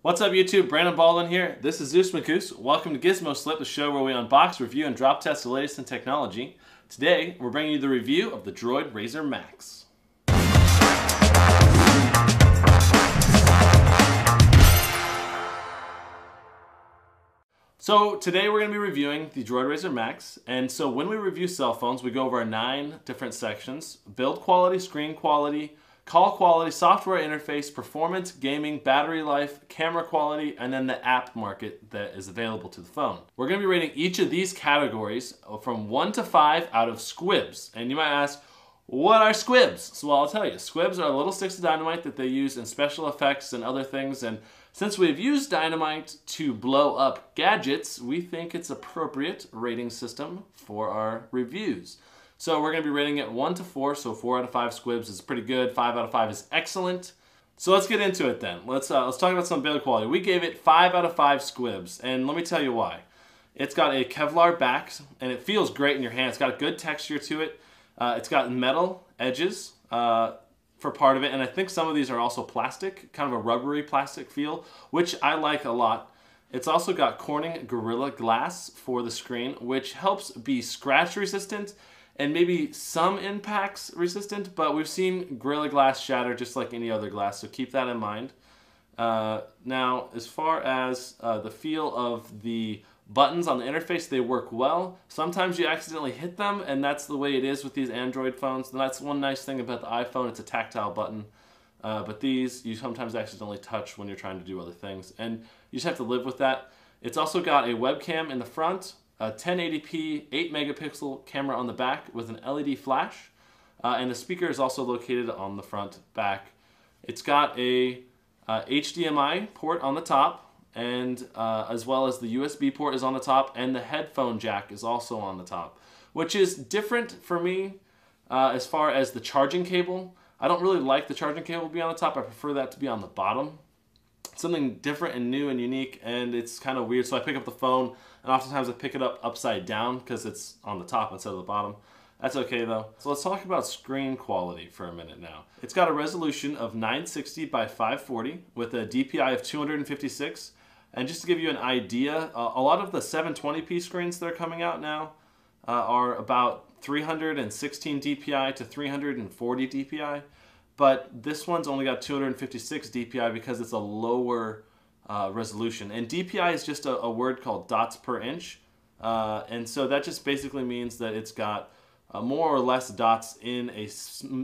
What's up YouTube, Brandon Baldwin here. This is Zeus Macoos. Welcome to Gizmo Slip, the show where we unbox, review, and drop test the latest in technology. Today, we're bringing you the review of the Droid Razr Maxx. So today we're going to be reviewing the Droid Razr Maxx, and so when we review cell phones, we go over 9 different sections: build quality, screen quality, call quality, software interface, performance, gaming, battery life, camera quality, and then the app market that is available to the phone. We're going to be rating each of these categories from 1 to 5 out of squibs. And you might ask, what are squibs? So I'll tell you, squibs are little sticks of dynamite that they use in special effects and other things. And since we've used dynamite to blow up gadgets, we think it's appropriate rating system for our reviews. So we're going to be rating it 1 to 4, so 4 out of 5 squibs is pretty good, 5 out of 5 is excellent. So let's get into it then. Let's talk about some build quality. We gave it 5 out of 5 squibs, and let me tell you why. It's got a Kevlar back, and it feels great in your hand. It's got a good texture to it. It's got metal edges for part of it, and I think some of these are also plastic, kind of a rubbery plastic feel, which I like a lot. It's also got Corning Gorilla Glass for the screen, which helps be scratch resistant and maybe some impacts resistant, but we've seen Gorilla Glass shatter just like any other glass, so keep that in mind. Now, as far as the feel of the buttons on the interface, they work well. Sometimes you accidentally hit them, and that's the way it is with these Android phones. And that's one nice thing about the iPhone, it's a tactile button. But these, you sometimes accidentally touch when you're trying to do other things, and you just have to live with that. It's also got a webcam in the front, a 1080p 8 megapixel camera on the back with an LED flash, and the speaker is also located on the front back. It's got a HDMI port on the top, and as well as the USB port is on the top, and the headphone jack is also on the top, which is different for me as far as the charging cable. I don't really like the charging cable to be on the top. I prefer that to be on the bottom. Something different and new and unique, and it's kind of weird. So I pick up the phone, and oftentimes I pick it up upside down because it's on the top instead of the bottom. That's okay though. So let's talk about screen quality for a minute now. It's got a resolution of 960 by 540 with a DPI of 256. And just to give you an idea, a lot of the 720p screens that are coming out now are about 316 DPI to 340 DPI. But this one's only got 256 DPI because it's a lower resolution. And DPI is just a word called dots per inch. And so that just basically means that it's got more or less dots in a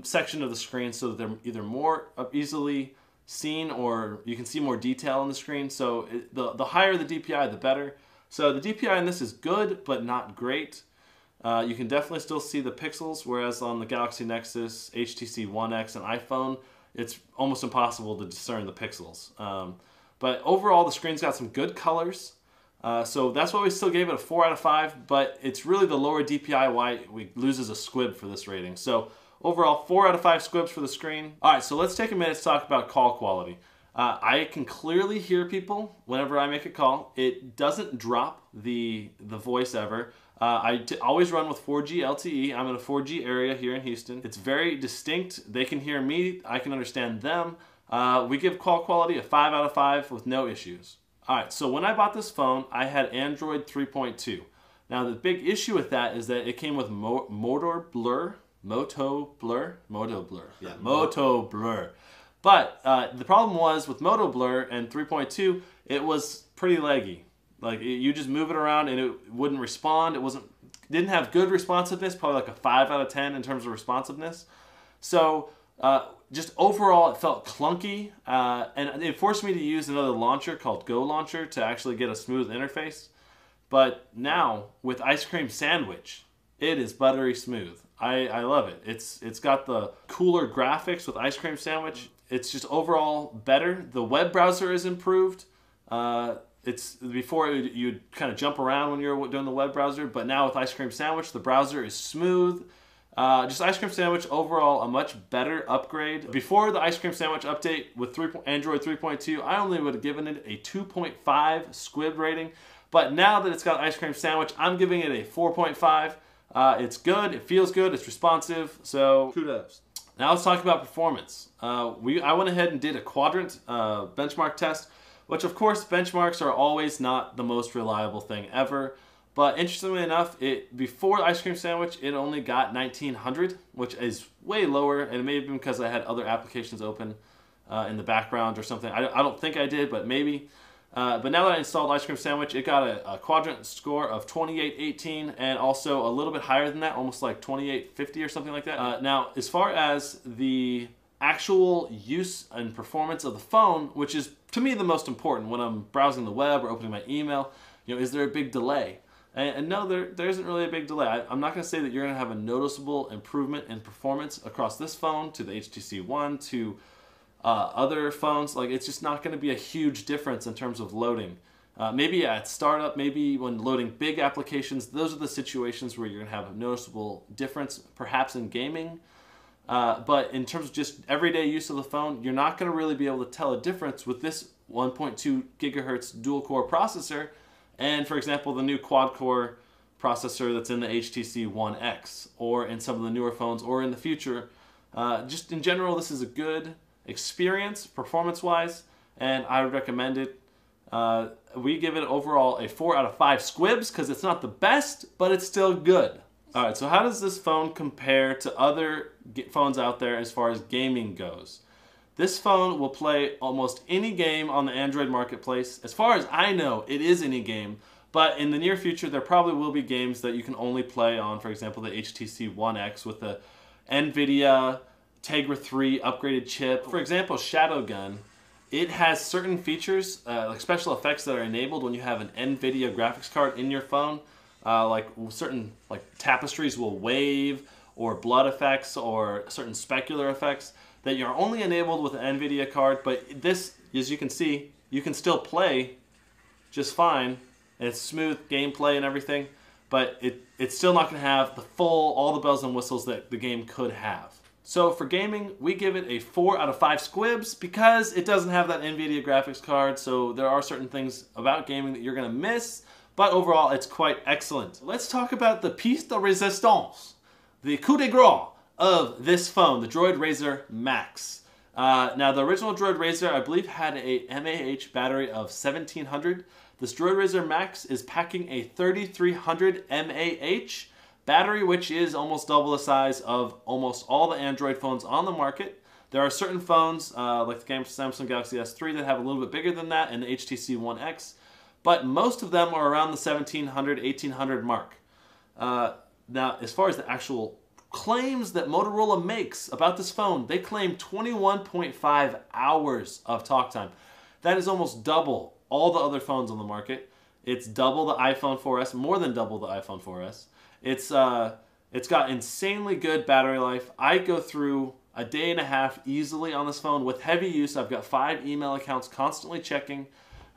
section of the screen so that they're either more easily seen or you can see more detail on the screen. So the higher the DPI, the better. So the DPI in this is good, but not great. You can definitely still see the pixels, whereas on the Galaxy Nexus, HTC One X, and iPhone, it's almost impossible to discern the pixels. But overall, the screen's got some good colors, so that's why we still gave it a 4 out of 5, but it's really the lower DPI why we loses a squib for this rating. So overall, 4 out of 5 squibs for the screen. All right, so let's take a minute to talk about call quality. I can clearly hear people whenever I make a call. It doesn't drop the voice ever. I always run with 4G LTE. I'm in a 4G area here in Houston. It's very distinct. They can hear me. I can understand them. We give call quality a 5 out of 5 with no issues. All right, so when I bought this phone, I had Android 3.2. Now, the big issue with that is that it came with Moto Blur. Yeah, Moto Blur. But the problem was with Moto Blur and 3.2, it was pretty laggy. Like you just move it around and it wouldn't respond. Didn't have good responsiveness, probably like a 5 out of 10 in terms of responsiveness. So just overall, it felt clunky, and it forced me to use another launcher called Go Launcher to actually get a smooth interface. But now with Ice Cream Sandwich, it is buttery smooth. I love it. It's got the cooler graphics with Ice Cream Sandwich. It's just overall better. The web browser is improved. Before you'd kind of jump around when you're doing the web browser, but now with Ice Cream Sandwich, the browser is smooth. Just Ice Cream Sandwich overall a much better upgrade. Before the Ice Cream Sandwich update with Android 3.2, I only would have given it a 2.5 squib rating. But now that it's got Ice Cream Sandwich, I'm giving it a 4.5. It's good, it feels good, it's responsive, so kudos. Now let's talk about performance. I went ahead and did a quadrant benchmark test which of course benchmarks are always not the most reliable thing ever. But interestingly enough, before the ice cream sandwich, it only got 1900, which is way lower, and it may have been because I had other applications open in the background or something. I don't think I did, but maybe. But now that I installed ice cream sandwich, it got a quadrant score of 2818, and also a little bit higher than that, almost like 2850 or something like that. Now, as far as the actual use and performance of the phone, which is to me the most important when I'm browsing the web or opening my email, is there a big delay? And no, there isn't really a big delay. I'm not going to say that you're going to have a noticeable improvement in performance across this phone to the HTC One to other phones. Like, it's just not going to be a huge difference in terms of loading. Maybe at startup, maybe when loading big applications, those are the situations where you're going to have a noticeable difference, perhaps in gaming. But in terms of just everyday use of the phone, you're not going to really be able to tell a difference with this 1.2 gigahertz dual-core processor and, for example, the new quad-core processor that's in the HTC One X, or in some of the newer phones, or in the future. Just in general, this is a good experience, performance-wise, and I would recommend it. We give it overall a 4 out of 5 squibs, because it's not the best, but it's still good. Alright, so how does this phone compare to other phones out there as far as gaming goes? This phone will play almost any game on the Android marketplace. As far as I know, it is any game, but in the near future there probably will be games that you can only play on, for example, the HTC One X with the NVIDIA Tegra 3 upgraded chip. For example, Shadowgun, it has certain features, like special effects that are enabled when you have an NVIDIA graphics card in your phone. Like certain tapestries will wave, or blood effects, or certain specular effects that you're only enabled with an NVIDIA card. But this, as you can see, you can still play just fine, and it's smooth gameplay and everything, but it's still not going to have all the bells and whistles that the game could have. So for gaming, we give it a 4 out of 5 squibs because it doesn't have that NVIDIA graphics card, so there are certain things about gaming that you're going to miss, but overall it's quite excellent. Let's talk about the piece de resistance, the coup de grace of this phone, the Droid Razr Maxx. Now the original Droid Razr, I believe, had a mAh battery of 1700. This Droid Razr Maxx is packing a 3300 mAh battery, which is almost double the size of almost all the Android phones on the market. There are certain phones, like the Samsung Galaxy S3, that have a little bit bigger than that, and the HTC One X, but most of them are around the 1700, 1800 mark. Now, as far as the actual claims that Motorola makes about this phone, they claim 21.5 hours of talk time. That is almost double all the other phones on the market. It's double the iPhone 4S, more than double the iPhone 4S. It's got insanely good battery life. I go through a day and a half easily on this phone with heavy use. I've got 5 email accounts constantly checking.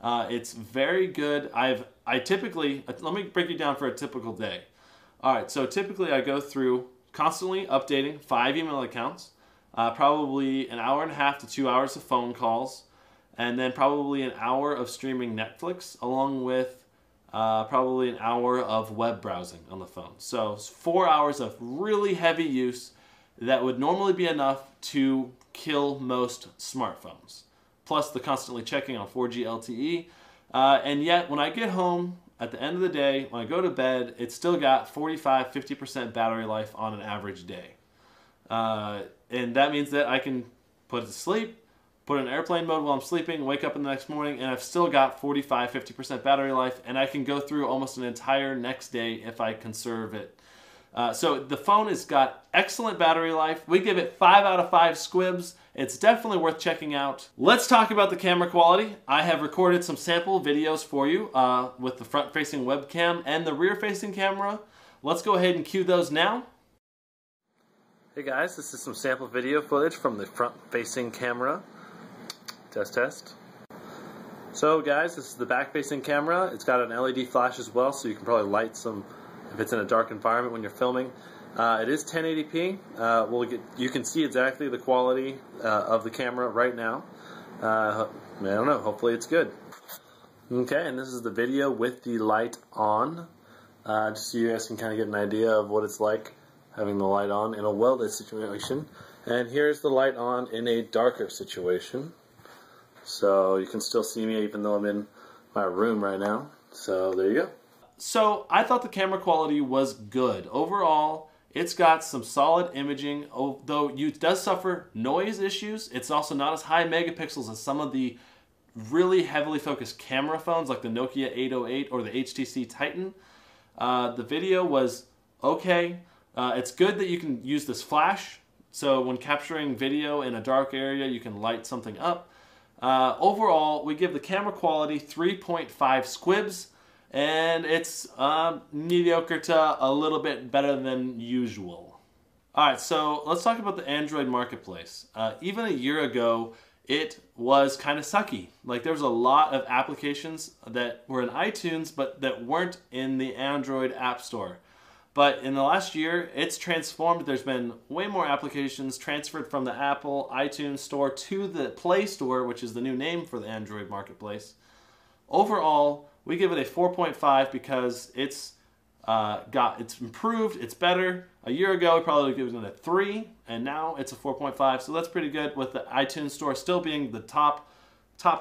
It's very good. I typically, let me break it down for a typical day. Alright, so typically I go through constantly updating 5 email accounts, probably an hour and a half to 2 hours of phone calls, and then probably an hour of streaming Netflix, along with probably an hour of web browsing on the phone. So 4 hours of really heavy use that would normally be enough to kill most smartphones. Plus the constantly checking on 4G LTE. And yet when I get home at the end of the day, when I go to bed, it's still got 45–50% battery life on an average day. And that means that I can put it to sleep, put it in airplane mode while I'm sleeping, wake up in the next morning, and I've still got 45–50% battery life, and I can go through almost an entire next day if I conserve it. So the phone has got excellent battery life. We give it 5 out of 5 squibs. It's definitely worth checking out. Let's talk about the camera quality. I have recorded some sample videos for you with the front-facing webcam and the rear-facing camera. Let's go ahead and cue those now. Hey guys, this is some sample video footage from the front-facing camera. Test, test. So guys, this is the back-facing camera. It's got an LED flash as well, so you can probably light some if it's in a dark environment when you're filming. It is 1080p. You can see exactly the quality of the camera right now. I don't know, hopefully it's good. Okay, and this is the video with the light on, just so you guys can kind of get an idea of what it's like having the light on in a well-lit situation. And here's the light on in a darker situation. So you can still see me even though I'm in my room right now. So there you go. So I thought the camera quality was good. Overall, it's got some solid imaging, though it does suffer noise issues. It's also not as high megapixels as some of the really heavily focused camera phones like the Nokia 808 or the HTC Titan. The video was okay. It's good that you can use this flash. So when capturing video in a dark area, you can light something up. Overall, we give the camera quality 3.5 squibs, and it's mediocre to a little bit better than usual. Alright, so let's talk about the Android marketplace. Even a year ago, it was kind of sucky. Like, there was a lot of applications that were in iTunes, but that weren't in the Android App Store. But in the last year, it's transformed. There's been way more applications transferred from the Apple iTunes Store to the Play Store, which is the new name for the Android marketplace. Overall, we give it a 4.5 because it's improved, it's better. A year ago, we probably would give it a 3, and now it's a 4.5. So that's pretty good, with the iTunes Store still being the top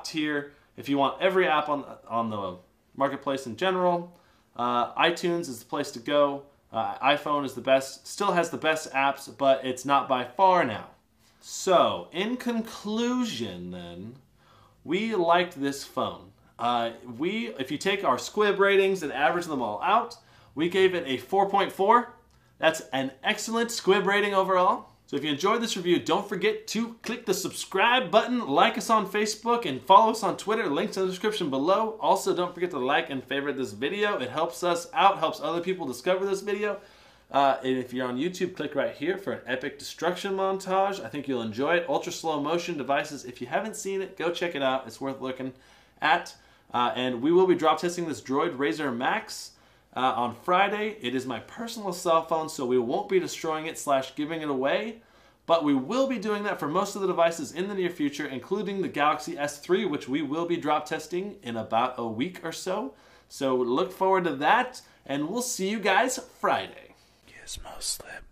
tier. If you want every app on the marketplace in general, iTunes is the place to go. iPhone is the best, still has the best apps, but it's not by far now. So, in conclusion then, we liked this phone. If you take our squib ratings and average them all out, we gave it a 4.4. That's an excellent squib rating overall. So if you enjoyed this review, don't forget to click the subscribe button, like us on Facebook, and follow us on Twitter. Links in the description below. Also, don't forget to like and favorite this video. It helps us out, helps other people discover this video. And if you're on YouTube, click right here for an epic destruction montage. I think you'll enjoy it. Ultra slow motion devices. If you haven't seen it, go check it out. It's worth looking at. And we will be drop testing this Droid Razr Maxx on Friday. It is my personal cell phone, so we won't be destroying it / giving it away. But we will be doing that for most of the devices in the near future, including the Galaxy S3, which we will be drop testing in about a week or so. So look forward to that, and we'll see you guys Friday. Gizmo Slip.